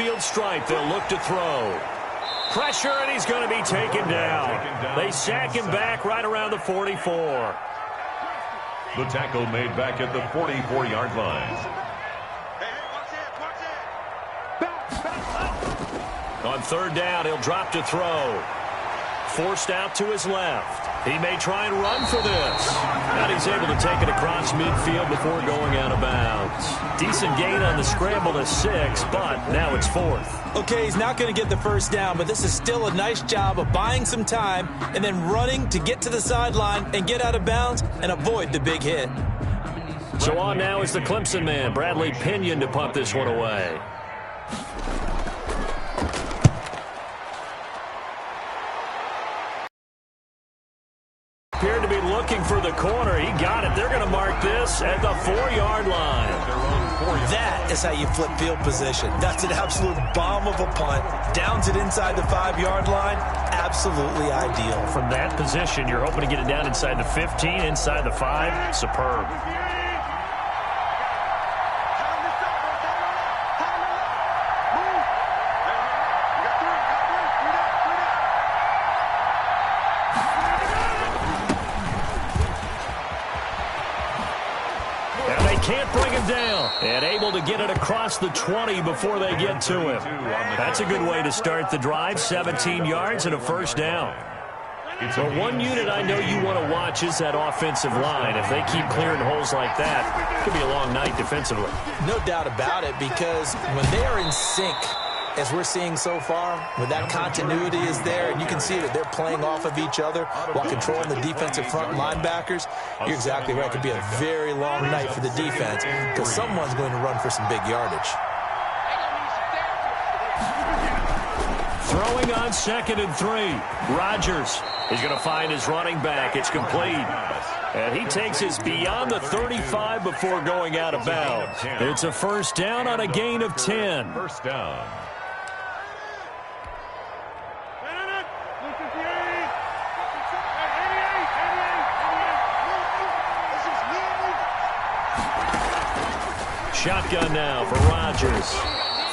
midfield stripe. They'll look to throw. Pressure, and he's going to be taken down. They sack him back right around the 44. The tackle made back at the 44-yard line. On third down, he'll drop to throw. Forced out to his left. He may try and run for this. And he's able to take it across midfield before going out of bounds. Decent gain on the scramble to 6, but now it's 4th. Okay, he's not going to get the first down, but this is still a nice job of buying some time and then running to get to the sideline and get out of bounds and avoid the big hit. So on now is the Clemson man, Bradley Pinion, to punt this one away. Appeared to be looking for the corner. He got it. They're going to mark this at the 4-yard line. That is how you flip field position. That's an absolute bomb of a punt. Downs it inside the 5-yard line. Absolutely ideal. From that position, you're hoping to get it down inside the 15, inside the 5. Superb. Can't bring him down, and able to get it across the 20 before they get to him. That's a good way to start the drive. 17 yards and a first down. But one unit I know you want to watch is that offensive line. If they keep clearing holes like that, it could be a long night defensively. No doubt about it, because when they are in sync, as we're seeing so far, when that continuity is there, and you can see that they're playing off of each other while controlling the defensive front linebackers, you're exactly right. It could be a very long night for the defense because someone's going to run for some big yardage. Throwing on 2nd and 3. Rodgers is going to find his running back. It's complete. And he takes us beyond the 35 before going out of bounds. It's a first down on a gain of 10. First down. Shotgun now for Rodgers.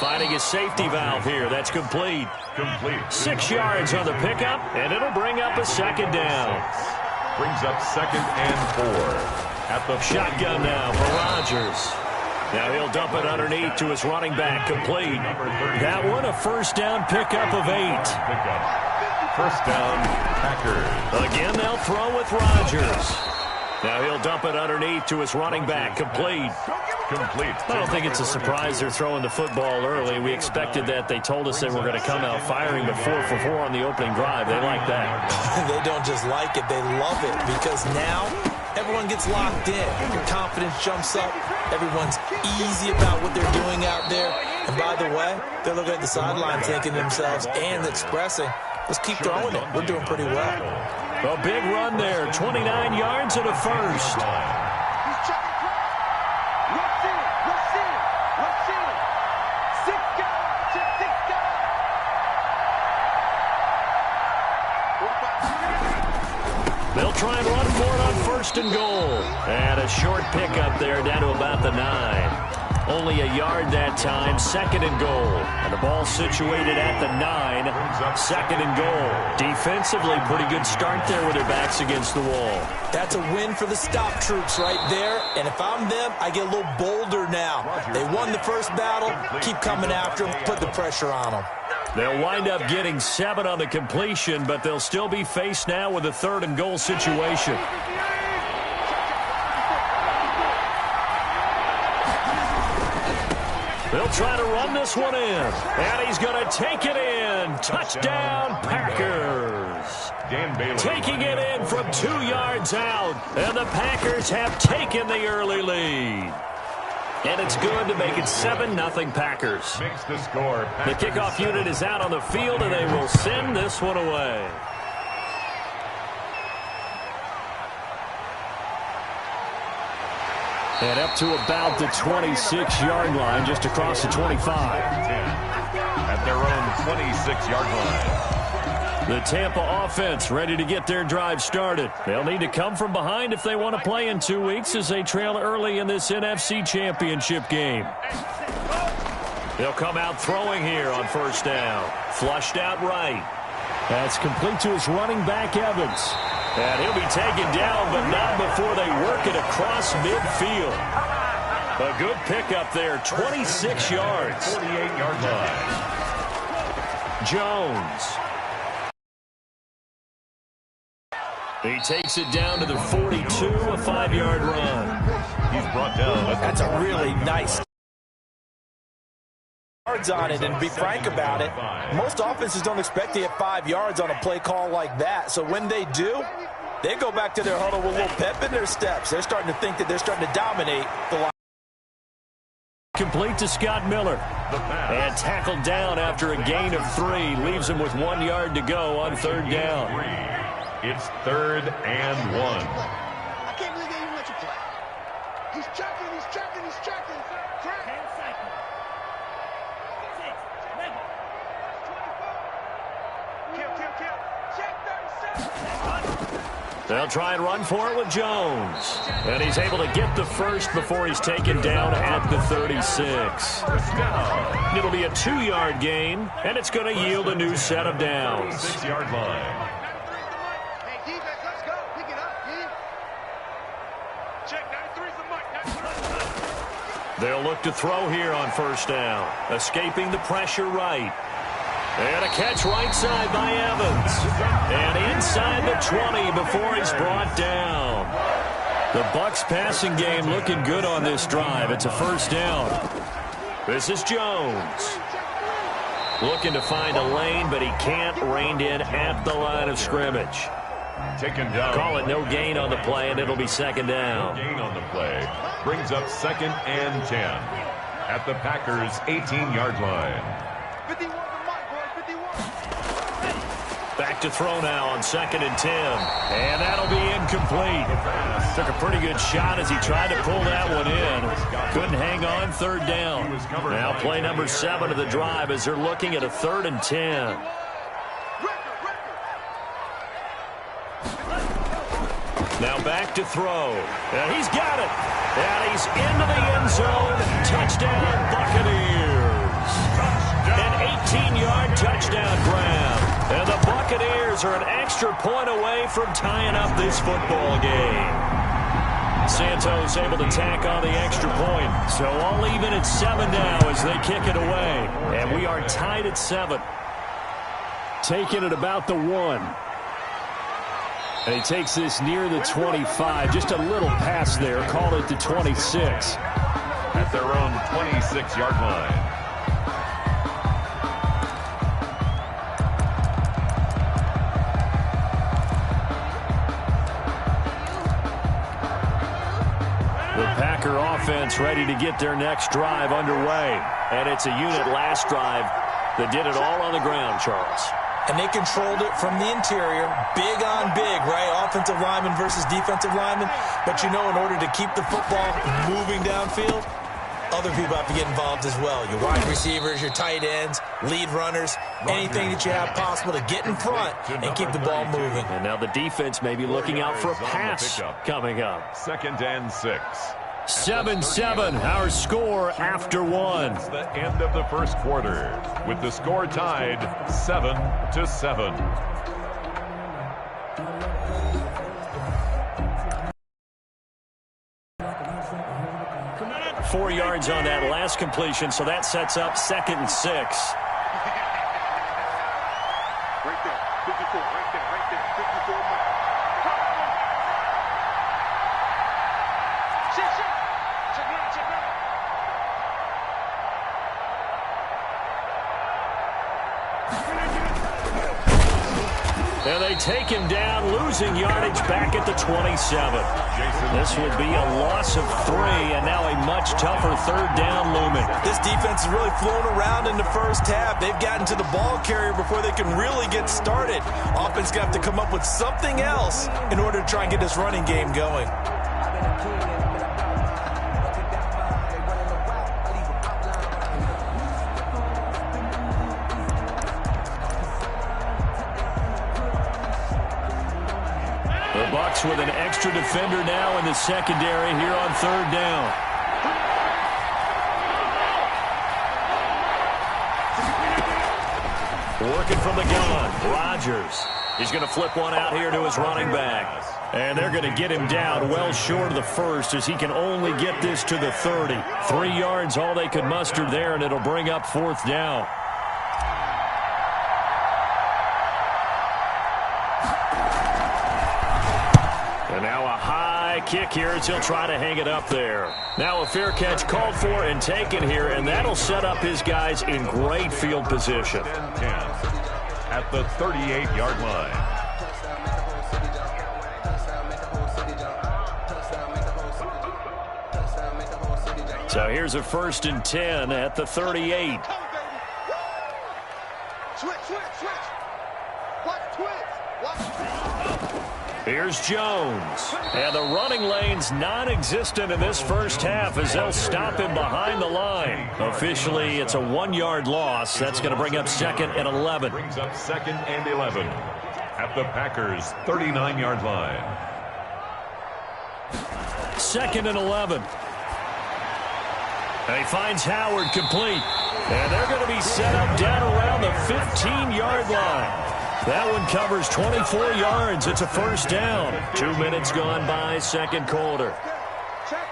Finding his safety valve here. That's complete. 6 yards on the pickup, and it'll bring up a second down. Brings up 2nd and 4. At the shotgun now for Rodgers. Now he'll dump it underneath to his running back. Complete. That one a first down pickup of 8. First down, Packers. Again, they'll throw with Rodgers. Now he'll dump it underneath to his running back. Complete. I don't think it's a surprise they're throwing the football early. We expected that. They told us they were going to come out firing, but 4 for 4 on the opening drive. They like that. They don't just like it. They love it because now everyone gets locked in. Your confidence jumps up. Everyone's easy about what they're doing out there. And by the way, they're looking at the sideline thinking to themselves and expressing, let's keep throwing it. We're doing pretty well. A big run there. 29 yards and a first. They'll try and run for it on 1st and goal. And a short pickup there down to about the 9. Only a yard that time. 2nd and goal. And the ball situated at the 9. 2nd and goal. Defensively, pretty good start there with their backs against the wall. That's a win for the stop troops right there. And if I'm them, I get a little bolder now. They won the first battle. Keep coming after them. Put the pressure on them. They'll wind up getting 7 on the completion, but they'll still be faced now with a 3rd and goal situation. They'll try to run this one in, and he's going to take it in. Touchdown, Packers. Taking it in from 2 yards out, and the Packers have taken the early lead. And it's good to make it 7-0 Packers. Makes the score. The kickoff unit is out on the field, and they will send this one away. And up to about the 26-yard line, just across the 25. At their own 26-yard line. The Tampa offense ready to get their drive started. They'll need to come from behind if they want to play in 2 weeks as they trail early in this NFC Championship game. He'll come out throwing here on first down. Flushed out right. That's complete to his running back, Evans. And he'll be taken down, but not before they work it across midfield. A good pickup there, 26 yards. 48-yard line. Jones. He takes it down to the 42, a 5-yard run. He's brought down. That's a really nice yards on it, and to be frank about it, most offenses don't expect to get 5 yards on a play call like that. So when they do, they go back to their huddle with a little pep in their steps. They're starting to think that they're starting to dominate the line. Complete to Scott Miller. And tackled down after a gain of 3. Leaves him with 1 yard to go on third down. It's 3rd and 1. I can't believe they even let you play. He's checking, he's checking, he's checking. 10 seconds. 6, 11. 24. Kill. Check 37. They'll try and run for it with Jones. And he's able to get the first before he's taken down at the 36. It'll be a 2-yard gain, and it's going to yield a new set of downs. 6-yard line. They'll look to throw here on first down. Escaping the pressure right. And a catch right side by Evans. And inside the 20 before he's brought down. The Bucs passing game looking good on this drive. It's a first down. This is Jones. Looking to find a lane, but he can't. Reined in at the line of scrimmage. Taken down. Call it no gain on the play, and it'll be second down. No gain on the play. Brings up 2nd and 10 at the Packers' 18-yard line. 51 to Mike, boys, 51. Back to throw now on 2nd and 10. And that'll be incomplete. Took a pretty good shot as he tried to pull that one in. Couldn't hang on, third down. Now play number 7 of the drive as they're looking at a 3rd and 10. Now back to throw. And he's got it. And he's into the end zone. Touchdown, Buccaneers. An 18-yard touchdown grab. And the Buccaneers are an extra point away from tying up this football game. Santos able to tack on the extra point. So all even at 7 now as they kick it away. And we are tied at 7. Taking it about the 1. And he takes this near the 25. Just a little pass there. Called it the 26. At their own 26-yard line. The Packer offense ready to get their next drive underway. And it's a unit last drive that did it all on the ground, Charles. And they controlled it from the interior, big on big, right? Offensive lineman versus defensive lineman. But, you know, in order to keep the football moving downfield, other people have to get involved as well. Your wide receivers, your tight ends, lead runners, anything that you have possible to get in front and keep the ball moving. And now the defense may be looking out for a pass coming up. 2nd and 6. 7-7, our score after 1. It's the end of the first quarter, with the score tied 7-7. Four yards on that last completion, so that sets up 2nd and 6. Right there, 54, right there, 54. Check it out. And they take him down, losing yardage back at the 27. This will be a loss of 3, and now a much tougher third down looming. This defense is really flown around in the first half. They've gotten to the ball carrier before they can really get started. Offense got to come up with something else in order to try and get this running game going. Bucs with an extra defender now in the secondary here on third down. Working from the gun, Rodgers. He's going to flip one out here to his running back. And they're going to get him down well short of the first as he can only get this to the 30. 3 yards all they could muster there, and it'll bring up 4th down. And now a high kick here as he'll try to hang it up there. Now a fair catch called for and taken here, and that'll set up his guys in great field position. 10 at the 38-yard line. So here's a 1st and 10 at the 38. Switch. Watch twitch. Here's Jones. And the running lane's non-existent in this first half as they'll stop him behind the line. Officially, it's a 1-yard loss. That's going to bring up 2nd and 11. Brings up 2nd and 11 at the Packers' 39-yard line. 2nd and 11. And he finds Howard complete. And they're going to be set up down around the 15-yard line. That one covers 24 yards. It's a 1st down. 2 minutes gone by, 2nd quarter. Check.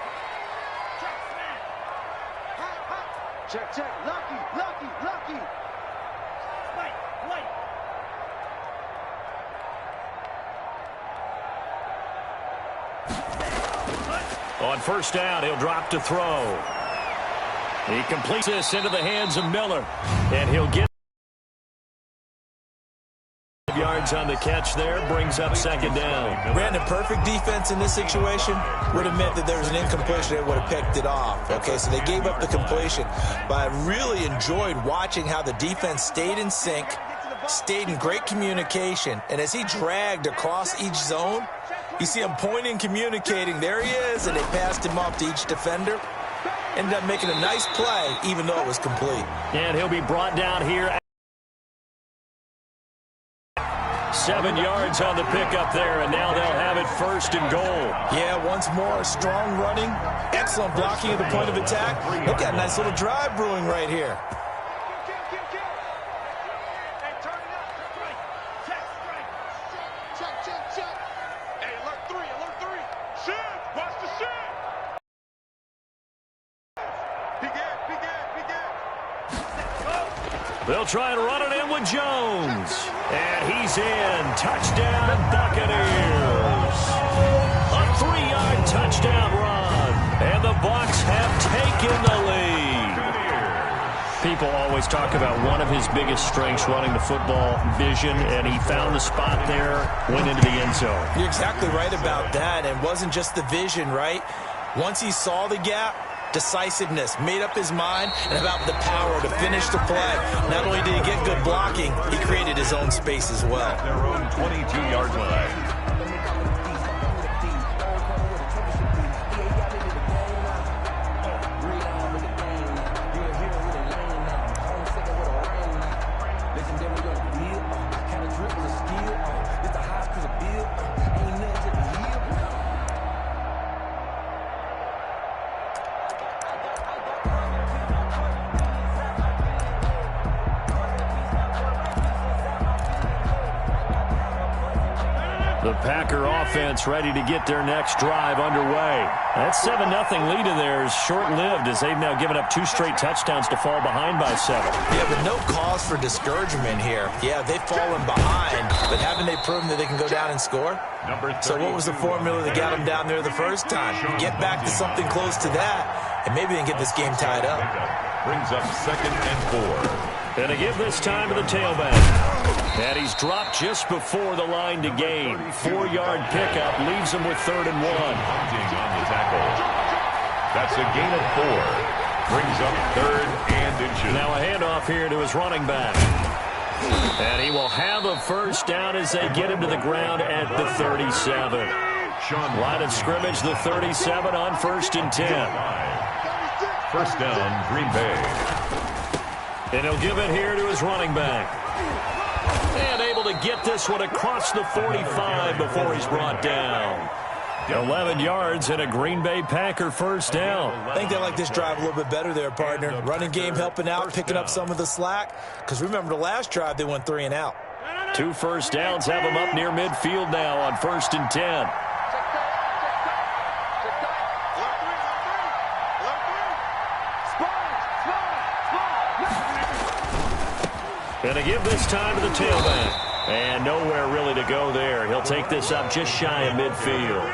Lucky. On 1st down, he'll drop to throw. He completes this into the hands of Miller. And he'll get yards on the catch there. Brings up 2nd down. Brandon, perfect defense in this situation would have meant that there was an incompletion. They would have picked it off. Okay, so they gave up the completion. But I really enjoyed watching how the defense stayed in sync, stayed in great communication. And as he dragged across each zone, you see him pointing, communicating. There he is, and they passed him off to each defender. Ended up making a nice play, even though it was complete. And he'll be brought down here. 7 yards on the pickup there, and now they'll have it 1st and goal. Yeah, once more, strong running, excellent blocking at the point of attack. Look at a nice little drive brewing right here. They'll try and run it in with Jones. And he's in. Touchdown, Buccaneers. A 3-yard touchdown run. And the Bucs have taken the lead. People always talk about one of his biggest strengths running the football, vision, and he found the spot there, went into the end zone. You're exactly right about that. And it wasn't just the vision, right? Once he saw the gap, decisiveness, made up his mind, and about the power to finish the play. Not only did he get good blocking, he created his own space as well. At their own 22-yard line. The Packer offense ready to get their next drive underway. That 7-0 lead of theirs short-lived as they've now given up 2 straight touchdowns to fall behind by 7. Yeah, but no cause for discouragement here. Yeah, they've fallen behind, but haven't they proven that they can go down and score? So what was the formula that got them down there the first time? Get back to something close to that, and maybe they can get this game tied up. Brings up 2nd and 4. And to give this time to the tailback. And he's dropped just before the line to gain. 4-yard pickup leaves him with 3rd and 1. Punting on the tackle. That's a gain of 4. Brings up 3rd and inches. Now a handoff here to his running back. And he will have a 1st down as they get him to the ground at the 37. Line of scrimmage, the 37 on 1st and 10. 1st down, Green Bay. And he'll give it here to his running back. And able to get this one across the 45 before he's brought down. 11 yards and a Green Bay Packer first down. I think they like this drive a little bit better there, partner. Running game helping out, picking up some of the slack. Because remember the last drive, they went 3 and out. 2 first downs have them up near midfield now on 1st and 10. Going to give this time to the tailback. And nowhere really to go there. He'll take this up just shy of midfield.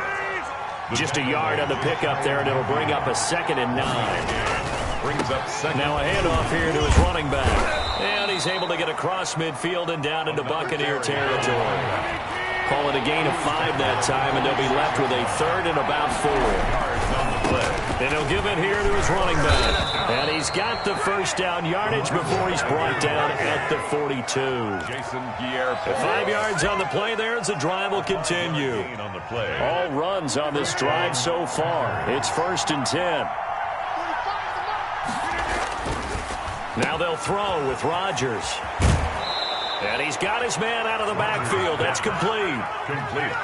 Just a yard on the pickup there, and it'll bring up a 2nd and 9. Brings up second. Now a handoff here to his running back. And he's able to get across midfield and down into Buccaneer territory. Call it a gain of 5 that time, and they'll be left with a 3rd and about 4. And he'll give it here to his running back. And he's got the first down yardage before he's brought down at the 42. Jason Pierre. 5 yards on the play there as the drive will continue. On the play. All runs on this drive so far. It's 1st and 10. Now they'll throw with Rodgers. And he's got his man out of the backfield. That's complete.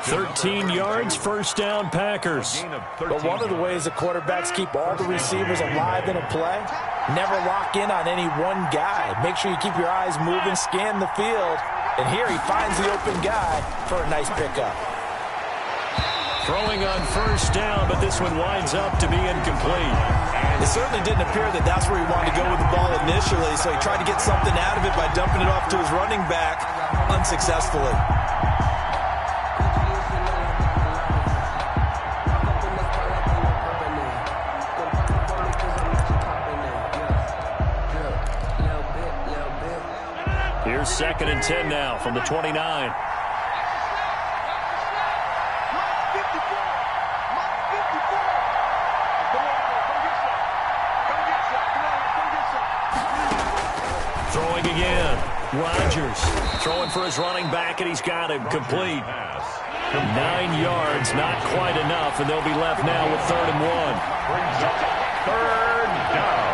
13 yards, first down, Packers. But one of the ways the quarterbacks keep all the receivers alive in a play, never lock in on any one guy. Make sure you keep your eyes moving, scan the field. And here he finds the open guy for a nice pickup. Throwing on first down, but this one winds up to be incomplete. It certainly didn't appear that that's where he wanted to go with the ball initially, so he tried to get something out of it by dumping it off to his running back unsuccessfully. Here's 2nd and 10 now from the 29. Throwing again. Rodgers throwing for his running back, and he's got him complete. 9 yards, not quite enough, and they'll be left now with 3rd and 1. Brings up 3rd down.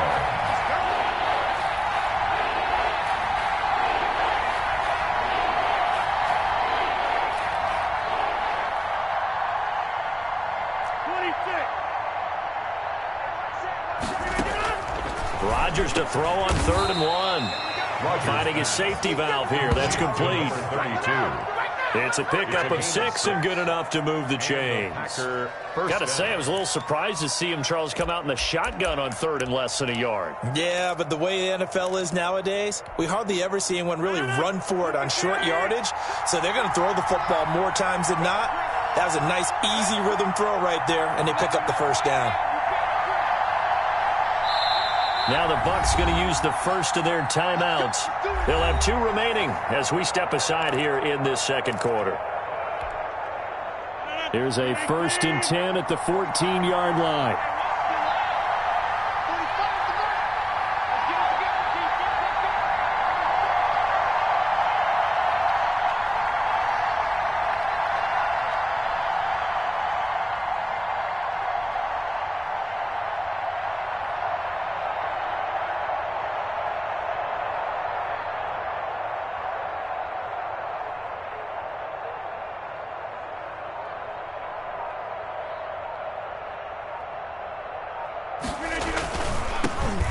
Rodgers to throw on 3rd and 1. Finding his safety valve here. That's complete. 32. It's a pickup of 6 and good enough to move the chains. Got to say, I was a little surprised to see him, Charles, come out in the shotgun on 3rd and less than a yard. Yeah, but the way the NFL is nowadays, we hardly ever see anyone really run for it on short yardage. So they're going to throw the football more times than not. That was a nice, easy rhythm throw right there, and they pick up the first down. Now the Bucs going to use the first of their timeouts. They'll have 2 remaining as we step aside here in this 2nd quarter. Here's a 1st and 10 at the 14-yard line.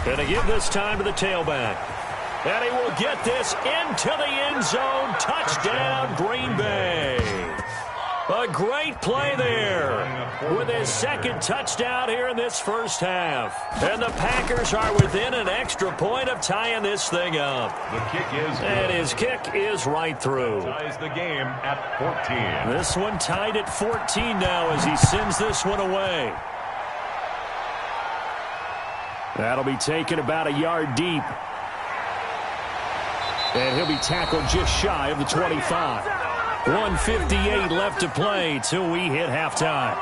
Going to give this time to the tailback. And he will get this into the end zone. Touchdown, Green Bay. A great play there with his 2nd touchdown here in this first half. And the Packers are within an extra point of tying this thing up. The kick is good. And his kick is right through. Ties the game at 14. This one tied at 14 now as he sends this one away. That'll be taken about a yard deep. And he'll be tackled just shy of the 25. 1:58 left to play till we hit halftime.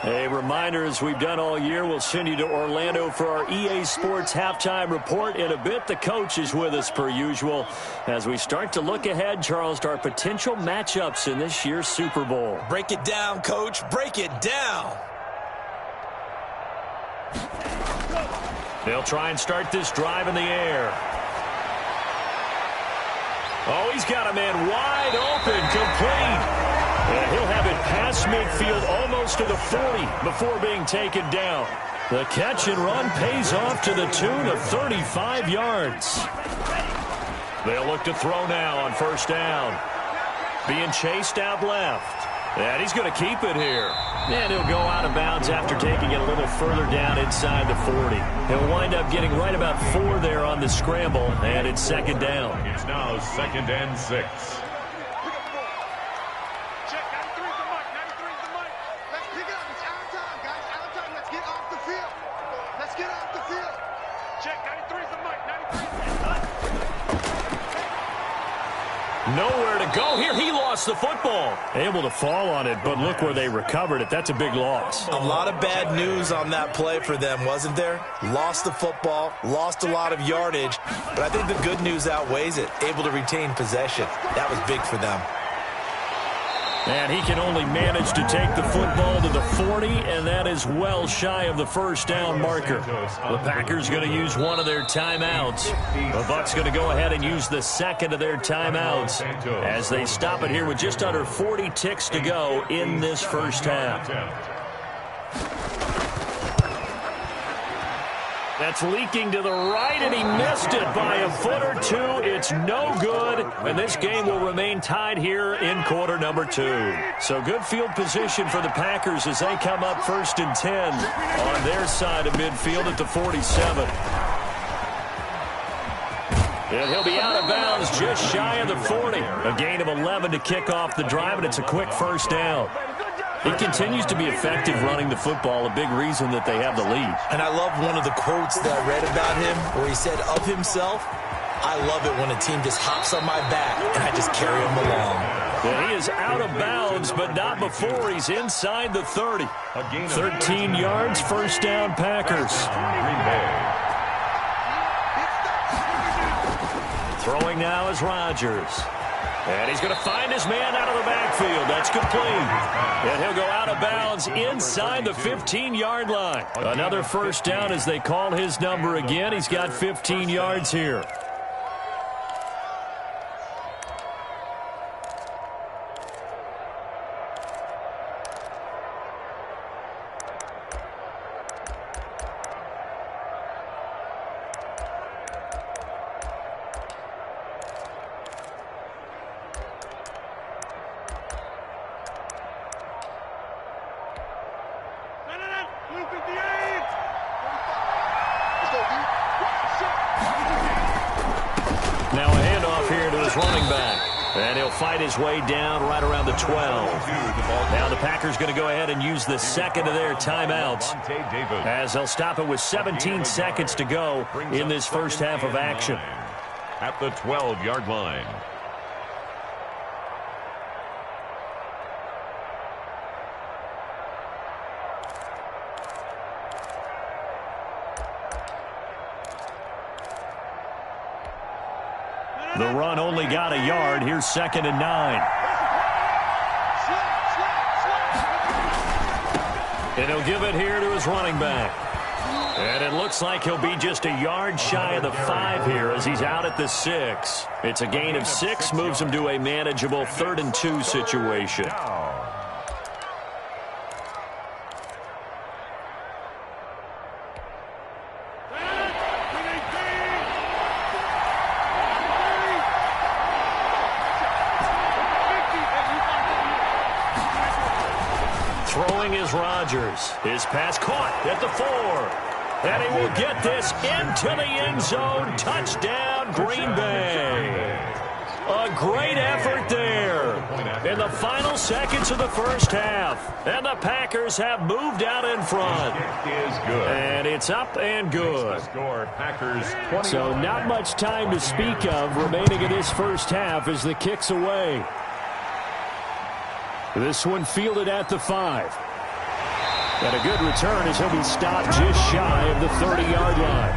A reminder, as we've done all year, we'll send you to Orlando for our EA Sports Halftime Report. In a bit, the coach is with us per usual as we start to look ahead, Charles, to our potential matchups in this year's Super Bowl. Break it down, Coach. Break it down. They'll try and start this drive in the air. Oh, he's got a man wide open, complete. And he'll have it past midfield almost to the 40 before being taken down. The catch and run pays off to the tune of 35 yards. They'll look to throw now on first down. Being chased out left. And he's going to keep it here. And he'll go out of bounds after taking it a little further down inside the 40. He'll wind up getting right about 4 there on the scramble, and it's second down. It's now 2nd and 6. Check, 93 is the mic, 93 is the mic. Let's pick it up. It's out of time, guys. Out of time. Let's get off the field. Let's get off the field. Check, 93 is the mic, 93 is the mic. Nowhere to go here. He lost the football. Able to fall on it, but look where they recovered it. That's a big loss. A lot of bad news on that play for them, wasn't there? Lost the football, lost a lot of yardage, but I think the good news outweighs it. Able to retain possession. That was big for them. And he can only manage to take the football to the 40, and that is well shy of the first down marker. The Packers going to use one of their timeouts. The Bucs going to go ahead and use the second of their timeouts as they stop it here with just under 40 ticks to go in this first half. That's leaking to the right, and he missed it by a foot or two. It's no good, and this game will remain tied here in quarter number 2. So good field position for the Packers as they come up 1st and 10 on their side of midfield at the 47. And he'll be out of bounds just shy of the 40. A gain of 11 to kick off the drive, and it's a quick first down. He continues to be effective running the football, a big reason that they have the lead. And I love one of the quotes that I read about him where he said of himself, I love it when a team just hops on my back and I just carry him along. Well, he is out of bounds, but not before he's inside the 30. 13 yards, first down, Packers. Throwing now is Rodgers. And he's going to find his man out of the backfield. That's complete. And he'll go out of bounds inside the 15-yard line. Another first down as they call his number again. He's got 15 yards here. Now a handoff here to his running back. And he'll fight his way down right around the 12. Now the Packers going to go ahead and use the second of their timeouts as they'll stop it with 17 seconds to go in this first half of action. At the 12-yard line. The run only got a yard. Here's 2nd and 9. And he'll give it here to his running back. And it looks like he'll be just a yard shy of the 5 here as he's out at the 6. It's a gain of 6, moves him to a manageable 3rd and 2 situation. Throwing is Rodgers. His pass caught at the 4. And he will get this into the end zone. Touchdown, Green Bay. A great effort there in the final seconds of the first half. And the Packers have moved out in front. And it's up and good. So not much time to speak of remaining in this first half as the kick's away. This one fielded at the 5. And a good return as he'll be stopped just shy of the 30-yard line.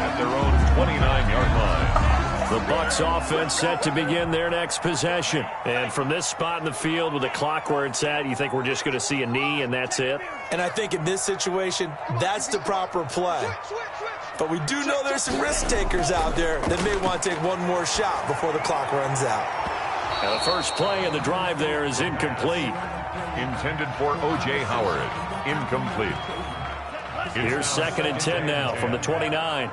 At their own 29-yard line. The Bucs offense set to begin their next possession. And from this spot in the field with the clock where it's at, you think we're just going to see a knee and that's it? And I think in this situation, that's the proper play. But we do know there's some risk takers out there that may want to take one more shot before the clock runs out. Now the first play of the drive there is incomplete. Intended for O.J. Howard. Incomplete. Here's 2nd and 10 now from the 29.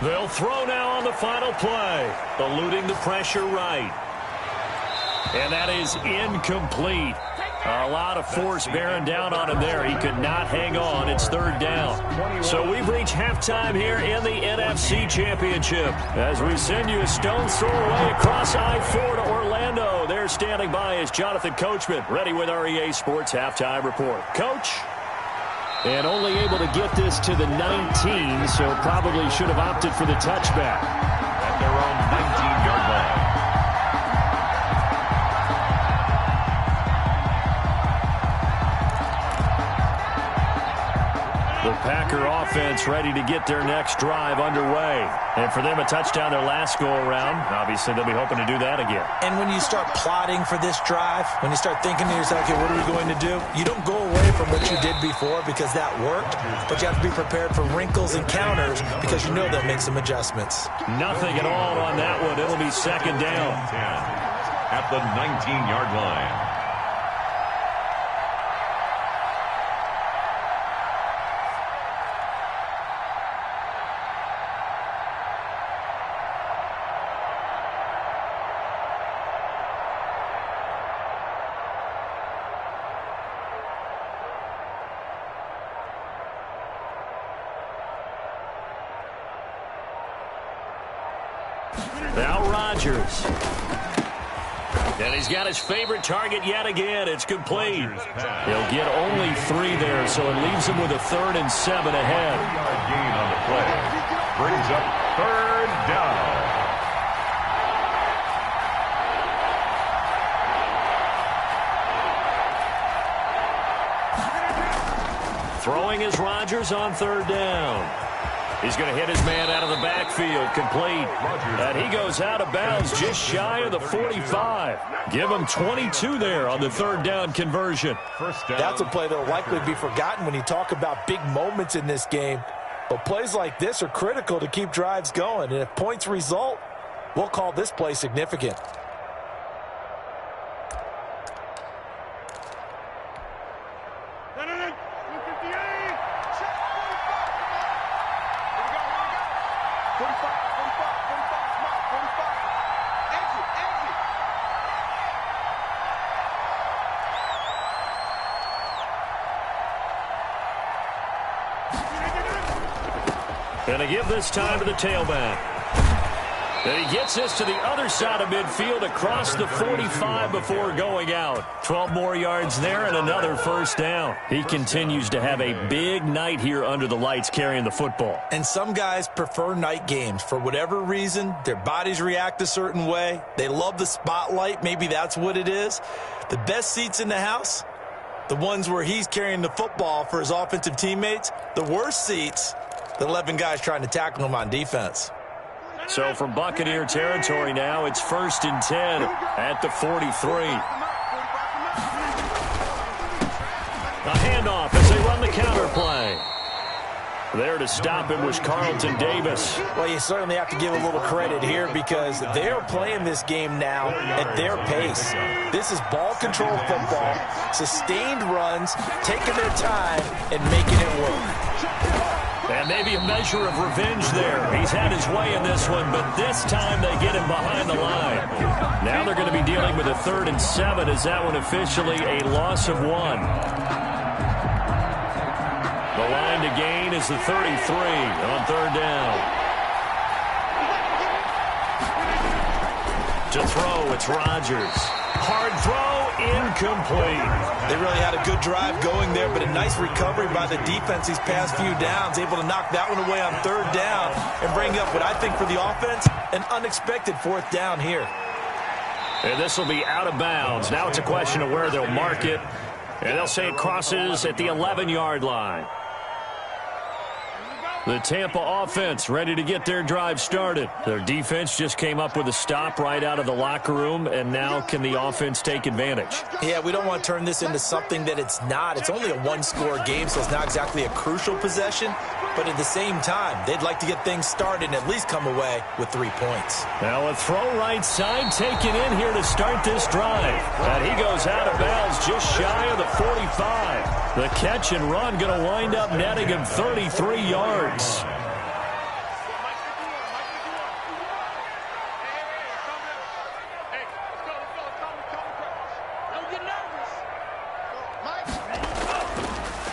They'll throw now on the final play, eluding the pressure right. And that is incomplete. A lot of force bearing down on him there. He could not hang on. It's 3rd down. So we've reached halftime here in the NFC Championship as we send you a stone's throw away across I-4 to Orlando. There standing by is Jonathan Coachman, ready with our EA Sports Halftime Report. Coach? And only able to get this to the 19, so probably should have opted for the touchback. At their own 19-yard line. The Packer offense ready to get their next drive underway. And for them, a touchdown their last go-around. Obviously, they'll be hoping to do that again. And when you start plotting for this drive, when you start thinking to yourself, okay, what are we going to do? You don't go away from what you did before because that worked, but you have to be prepared for wrinkles and counters because you know they'll make some adjustments. Nothing at all on that one. It'll be 2nd down. At the 19-yard line. Now Rodgers. And he's got his favorite target yet again. It's complete. He'll get only 3 there, so it leaves him with a 3rd and 7 ahead. Gain on the play. Brings up 3rd down. Throwing is Rodgers on 3rd down. He's going to hit his man out of the backfield, complete. And he goes out of bounds just shy of the 45. Give him 22 there on the 3rd down conversion. First down. That's a play that will likely be forgotten when you talk about big moments in this game. But plays like this are critical to keep drives going. And if points result, we'll call this play significant. And to give this time to the tailback. And he gets this to the other side of midfield across the 45 before going out. 12 more yards there and another 1st down. He continues to have a big night here under the lights carrying the football. And some guys prefer night games. For whatever reason, their bodies react a certain way. They love the spotlight. Maybe that's what it is. The best seats in the house, the ones where he's carrying the football for his offensive teammates. The worst seats, the 11 guys trying to tackle him on defense. So from Buccaneer territory now, it's 1st and 10 at the 43. A handoff as they run the counter play. There to him was Carlton Davis. Well, you certainly have to give a little credit here because they're playing this game now at their pace. This is ball control football, sustained runs, taking their time and making it work. And maybe a measure of revenge there. He's had his way in this one, but this time they get him behind the line. Now they're going to be dealing with a 3rd and 7. Is that one officially a loss of 1? The line to gain is the 33 on 3rd down. To throw, it's Rodgers. Hard throw, incomplete. They really had a good drive going there, but a nice recovery by the defense these past few downs, able to knock that one away on 3rd down and bring up what I think for the offense, an unexpected 4th down here. And this will be out of bounds. Now it's a question of where they'll mark it, and they'll say it crosses at the 11-yard line. The Tampa offense ready to get their drive started. Their defense just came up with a stop right out of the locker room, and now can the offense take advantage? Yeah, we don't want to turn this into something that it's not. It's only a one-score game, so it's not exactly a crucial possession. But at the same time, they'd like to get things started and at least come away with 3 points. Now a throw right side taken in here to start this drive. And he goes out of bounds just shy of the 45. The catch and run going to wind up netting him 33 yards.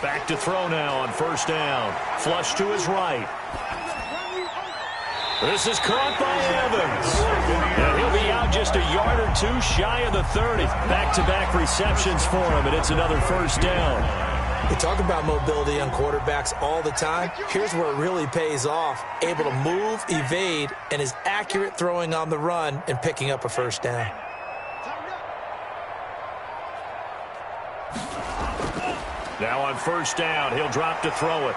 Back to throw now on first down. Flush to his right. This is caught by Evans. And he'll be out just a yard or two shy of the 30. Back-to-back receptions for him, and it's another first down. We talk about mobility on quarterbacks all the time. Here's where it really pays off. Able to move, evade, and is accurate throwing on the run and picking up a first down. Now on first down, he'll drop to throw it.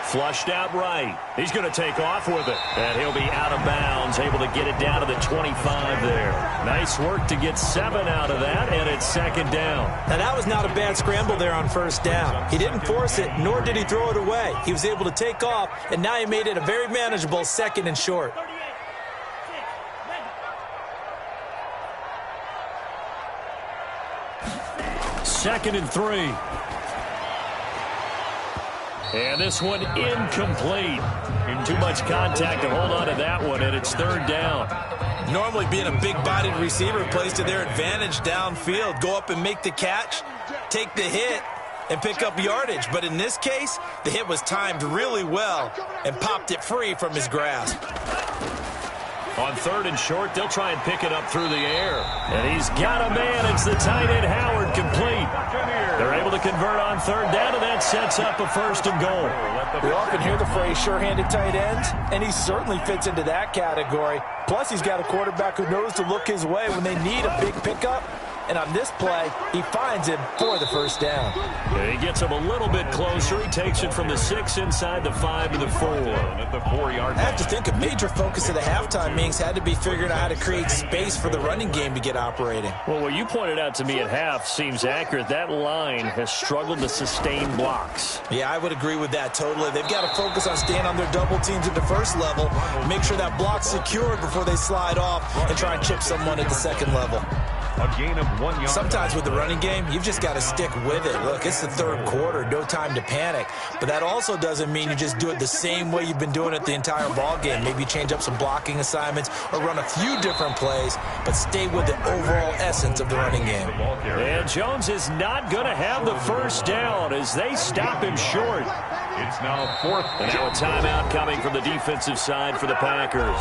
Flushed out right. He's going to take off with it. And he'll be out of bounds, able to get it down to the 25 there. Nice work to get 7 out of that, and it's second down. Now that was not a bad scramble there on first down. He didn't force it, nor did he throw it away. He was able to take off, and now he made it a very manageable second and short. Second and 3. And this one incomplete. Too much contact to hold on to that one, and it's third down. Normally being a big-bodied receiver plays to their advantage downfield. Go up and make the catch, take the hit, and pick up yardage. But in this case, the hit was timed really well and popped it free from his grasp. On third and short, they'll try and pick it up through the air. And he's got a man. It's the tight end, Howard, complete. They're able to convert on third down, and that sets up a first and goal. We often hear the phrase sure-handed tight ends, and he certainly fits into that category. Plus, he's got a quarterback who knows to look his way when they need a big pickup. And on this play, he finds him for the first down. Yeah, he gets him a little bit closer. He takes it from the 6 inside the 5 to the 4. At the 4-yard line. I have to think a major focus of the halftime meetings had to be figuring out how to create space for the running game to get operating. Well, what you pointed out to me at half seems accurate. That line has struggled to sustain blocks. Yeah, I would agree with that totally. They've got to focus on staying on their double teams at the first level, make sure that block's secured before they slide off and try and chip someone at the second level. A gain of 1 yard. Sometimes with the running game, you've just got to stick with it. Look, it's the third quarter, no time to panic. But that also doesn't mean you just do it the same way you've been doing it the entire ball game. Maybe change up some blocking assignments or run a few different plays, but stay with the overall essence of the running game. And Jones is not going to have the first down as they stop him short. It's now fourth. And now a timeout coming from the defensive side for the Packers.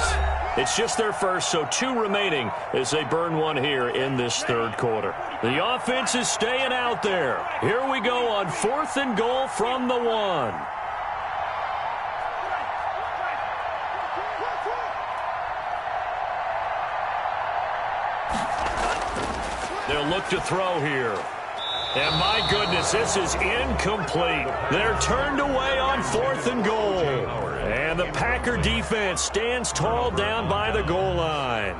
It's just their first, so 2 remaining as they burn one here in this third quarter. The offense is staying out there. Here we go on 4th and goal from the 1. They'll look to throw here. And my goodness, this is incomplete. They're turned away on 4th and goal. And the Packer defense stands tall down by the goal line.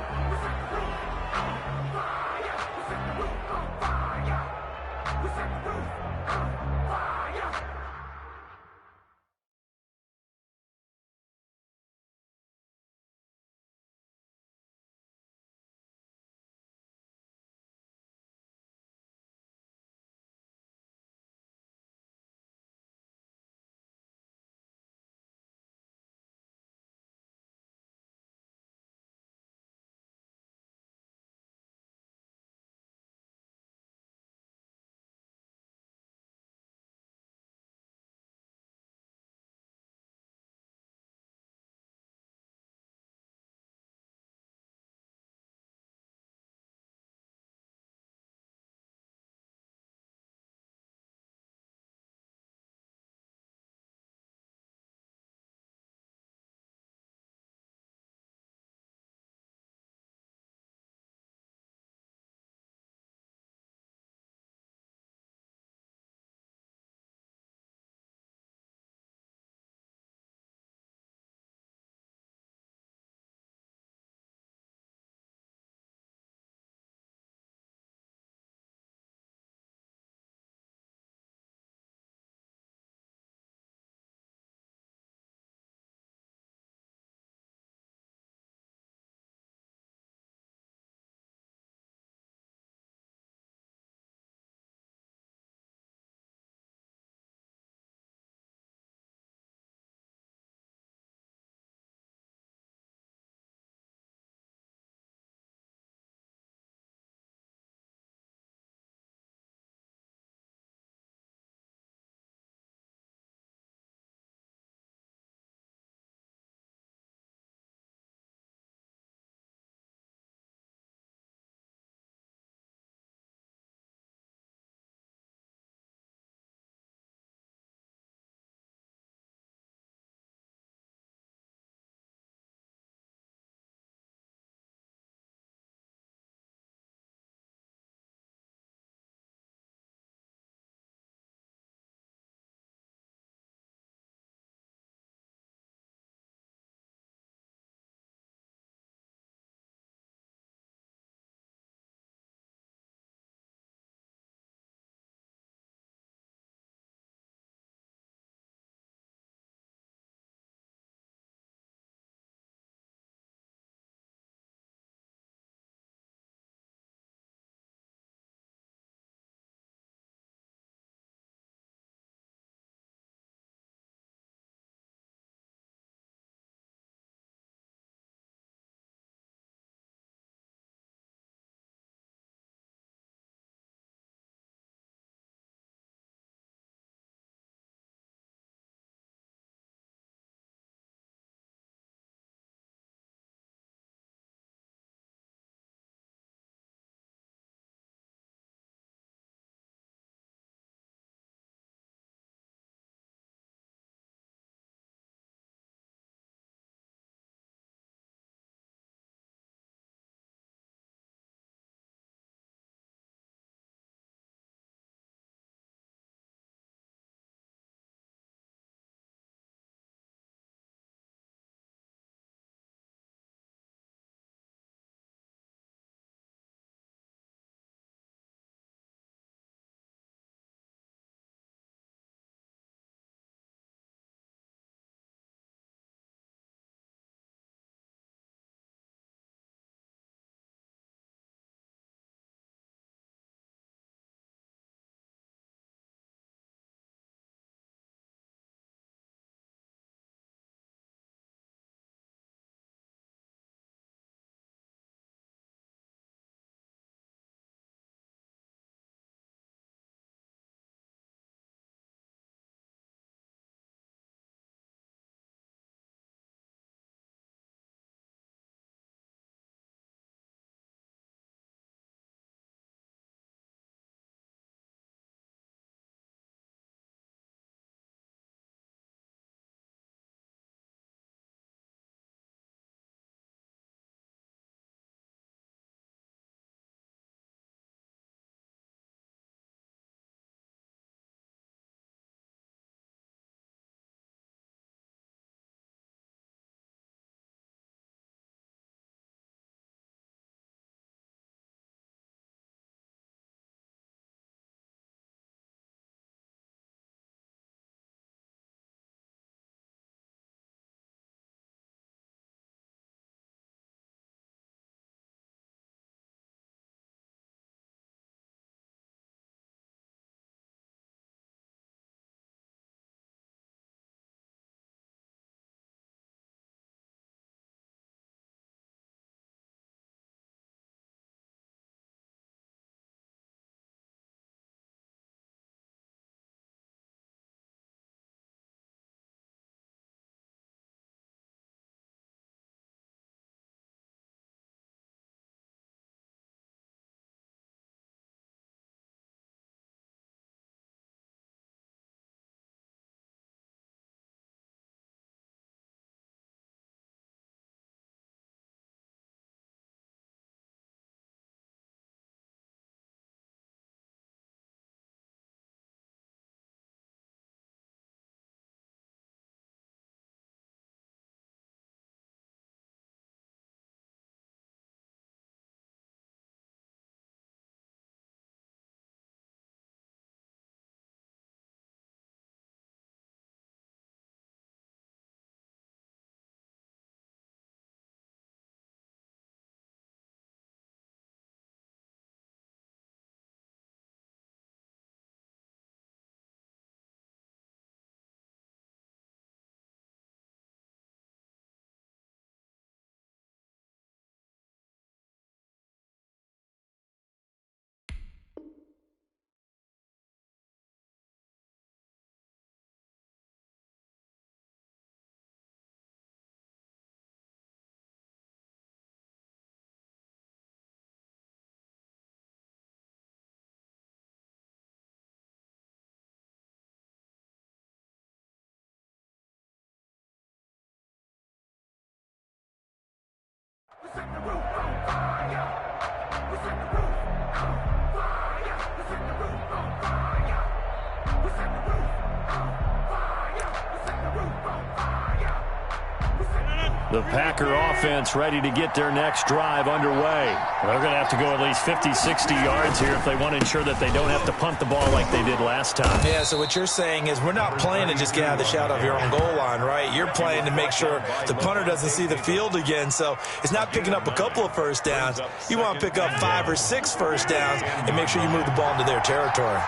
The Packer offense ready to get their next drive underway. They're going to have to go at least 50, 60 yards here if they want to ensure that they don't have to punt the ball like they did last time. Yeah, so what you're saying is we're not playing to just get out of the shadow of your own goal line, right? You're playing to make sure the punter doesn't see the field again. So it's not picking up a couple of first downs. You want to pick up 5 or 6 first downs and make sure you move the ball into their territory.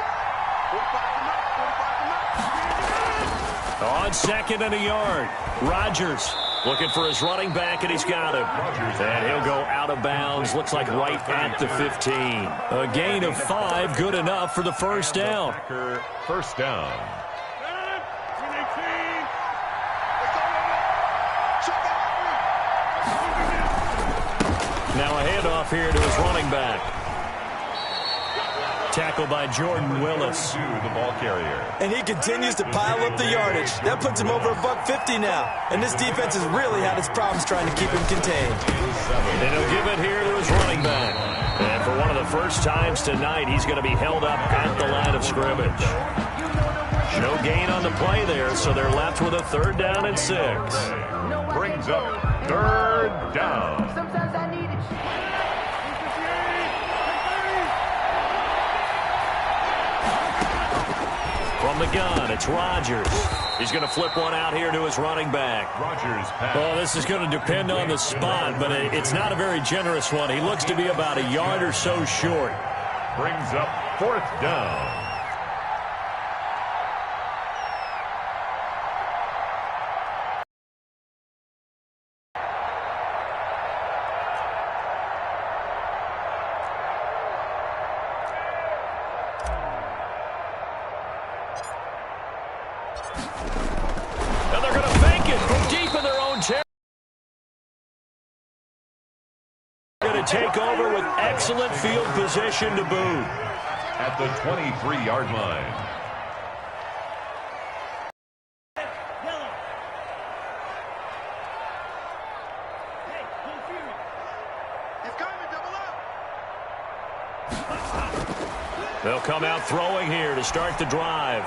On second and a yard, Rodgers looking for his running back, and he's got him. And he'll go out of bounds, looks like right at the 15. A gain of 5, good enough for the first down. First down. Now a handoff here to his running back. Tackled by Jordan Willis. The ball carrier. And he continues to pile up the yardage. That puts him over $150 now. And this defense has really had its problems trying to keep him contained. And he'll give it here to his running back. And for one of the first times tonight, he's going to be held up at the line of scrimmage. No gain on the play there, so they're left with a 3rd down and 6. Brings up 3rd down. From the gun, it's Rodgers. He's going to flip one out here to his running back. Rodgers pass. Well, this is going to depend on the spot, but it's not a very generous one. He looks to be about a yard or so short. Brings up 4th down. And they're going to fake it from deep in their own territory. Going to take over with excellent field position to boot. At the 23-yard line. They'll come out throwing here to start the drive.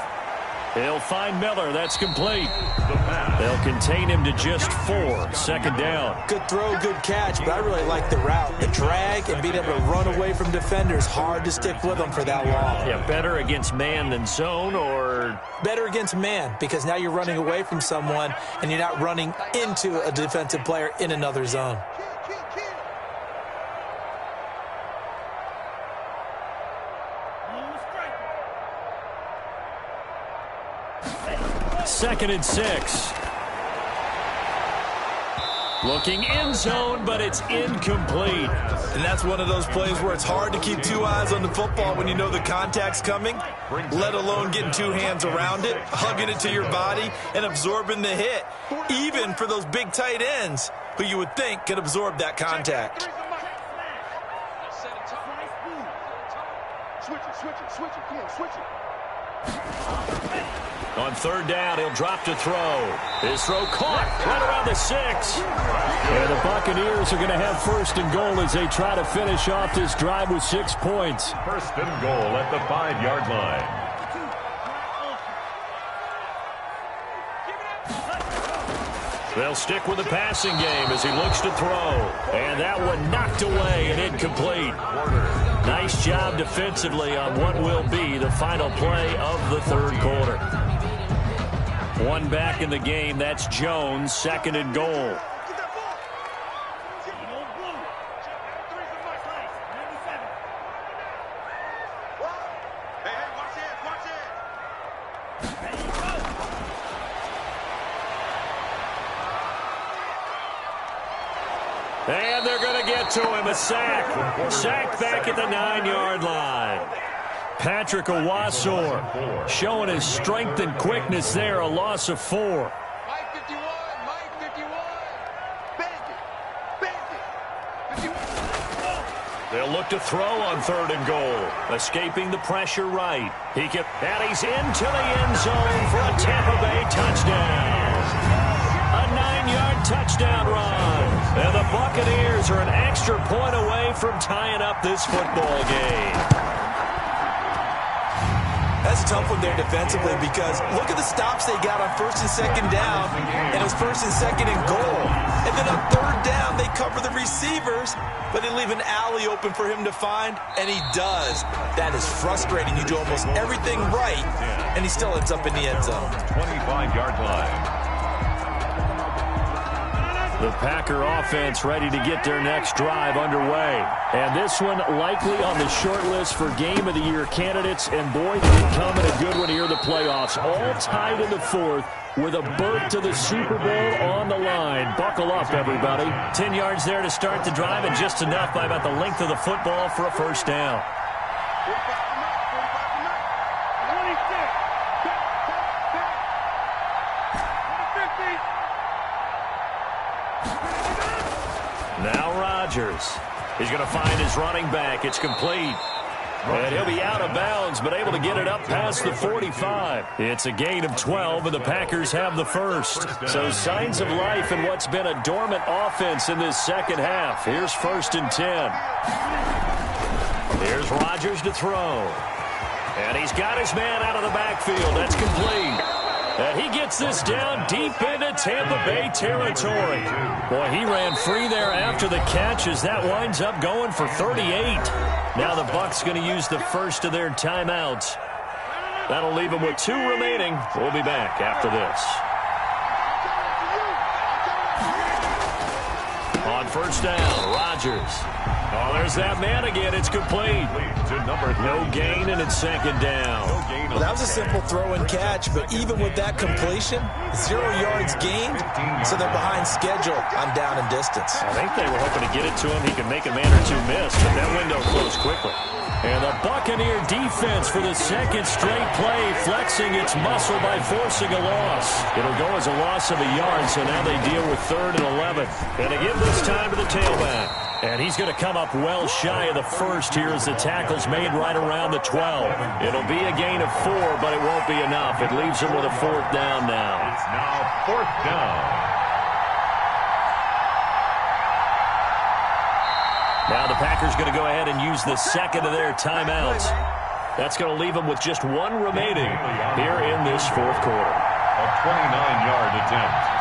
They'll find Miller. That's complete. They'll contain him to just 4. 2nd down. Good throw, good catch, but I really like the route. The drag and being able to run away from defenders. Hard to stick with them for that long. Yeah, better against man than zone, or? Better against man, because now you're running away from someone and you're not running into a defensive player in another zone. Second and 6. Looking end zone, but it's incomplete. And that's one of those plays where it's hard to keep 2 eyes on the football when you know the contact's coming, let alone getting 2 hands around it, hugging it to your body, and absorbing the hit, even for those big tight ends who you would think could absorb that contact. Switch it. On 3rd down, he'll drop to throw. His throw caught right around the 6. And the Buccaneers are going to have 1st and goal as they try to finish off this drive with 6 points. 1st and goal at the 5-yard line. They'll stick with the passing game as he looks to throw. And that one knocked away and incomplete. Nice job defensively on what will be the final play of the 3rd quarter. One back in the game, that's Jones, 2nd and goal. And they're going to get to him, a sack. Sack back at the 9-yard line. Patrick Owasor showing his strength and quickness there, a loss of 4. Mike 51. Bend it. 51. They'll look to throw on 3rd and goal. Escaping the pressure right. And he's into the end zone for a Tampa Bay touchdown. A 9-yard touchdown run. And the Buccaneers are an extra point away from tying up this football game. That's a tough one there defensively because look at the stops they got on 1st and 2nd down, and it was 1st and 2nd and goal. And then on 3rd down, they cover the receivers, but they leave an alley open for him to find, and he does. That is frustrating. You do almost everything right, and he still ends up in the end zone. 25-yard line. The Packer offense ready to get their next drive underway. And this one likely on the short list for Game of the Year candidates. And boy, did it come in a good one here, the playoffs. All tied in the 4th with a berth to the Super Bowl on the line. Buckle up, everybody. 10 yards there to start the drive, and just enough by about the length of the football for a first down. Now Rodgers. He's going to find his running back. It's complete. And he'll be out of bounds, but able to get it up past the 45. It's a gain of 12, and the Packers have the first. So signs of life in what's been a dormant offense in this second half. Here's 1st and 10. Here's Rodgers to throw. And he's got his man out of the backfield. That's complete. And he gets this down deep into Tampa Bay territory. Boy, he ran free there after the catch as that winds up going for 38. Now the Bucs going to use the first of their timeouts. That'll leave them with 2 remaining. We'll be back after this. On 1st down, Rodgers. Oh, there's that man again. It's complete. No gain, and it's 2nd down. Well, that was a simple throw and catch, but even with that completion, 0 yards gained, so they're behind schedule on down and distance. I think they were hoping to get it to him. He could make a man or 2 miss, but that window closed quickly. And the Buccaneer defense for the 2nd straight play, flexing its muscle by forcing a loss. It'll go as a loss of a yard, so now they deal with 3rd and 11. And they give this time to the tailback. And he's going to come up well shy of the first here as the tackle's made right around the 12. It'll be a gain of 4, but it won't be enough. It leaves him with a 4th down now. It's now 4th down. Now the Packers going to go ahead and use the 2nd of their timeouts. That's going to leave them with just 1 remaining here in this 4th quarter. A 29-yard attempt.